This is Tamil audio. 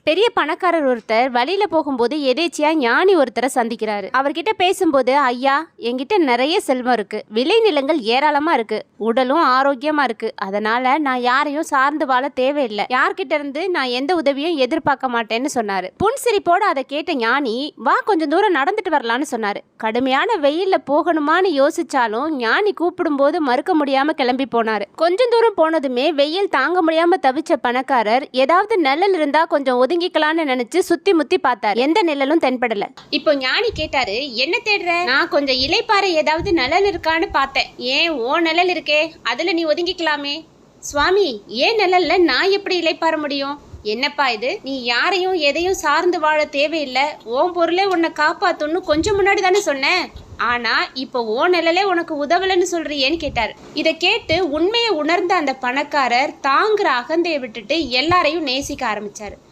பெரிய பணக்காரர் ஒருத்தர் வழியில போகும்போது எதேச்சியா ஞானி ஒருத்தரை சந்திக்கிறாரு. அவர்கிட்ட பேசும்போது, ஐயா, என்கிட்ட நிறைய செல்வம் இருக்கு, விளை நிலங்கள் ஏராளமா இருக்கு, உடலும் ஆரோக்கியமா இருக்கு, அதனால நான் யாரையும் சார்ந்து வாழ தேவையில்லை, யார்கிட்ட இருந்து நான் எந்த உதவியும் எதிர்பார்க்க மாட்டேன்னு சொன்னாரு. புன்சிரிப்போட அதை கேட்ட ஞானி, வா கொஞ்சம் தூரம் நடந்துட்டு வரலான்னு சொன்னாரு. கடுமையான வெயில்ல போகணுமான்னு யோசிச்சாலும் ஞானி கூப்பிடும் போது மறுக்க முடியாம கிளம்பி போனாரு. கொஞ்சம் தூரம் போனதுமே வெயில் தாங்க முடியாம தவிச்ச பணக்காரர் ஏதாவது நிழல் இருந்தா கொஞ்சம் ஒதுங்கிக்கலான்னு நினைச்சு சுத்தி முத்தி பார்த்தாரு. எந்த நிழலும் தென்படல. இப்போ ஞானி கேட்டாரு, என்ன தேடுற? நான் கொஞ்சம் இலைப்பாறை ஏதாவது நிழல் இருக்கான்னு பார்த்தேன். ஏன், ஓ நிழல் இருக்கே, அதுல நீ ஒதுங்கிக்கலாமே. சுவாமி, ஏன் நிழல்ல நான் எப்படி இலைப்பாற முடியும்? என்னப்பா இது, நீ யாரையும் எதையும் சார்ந்து வாழ தேவையில்லை, ஓன் பொருளே உன்னை காப்பாத்துன்னு கொஞ்சம் முன்னாடி தானே சொன்னேன், ஆனா இப்போ ஓ நிழலே உனக்கு உதவலன்னு சொல்றியேன்னு கேட்டார். இதை கேட்டு உண்மையை உணர்ந்த அந்த பணக்காரர் தாங்குற அகந்தையை விட்டுட்டு எல்லாரையும் நேசிக்க ஆரம்பிச்சாரு.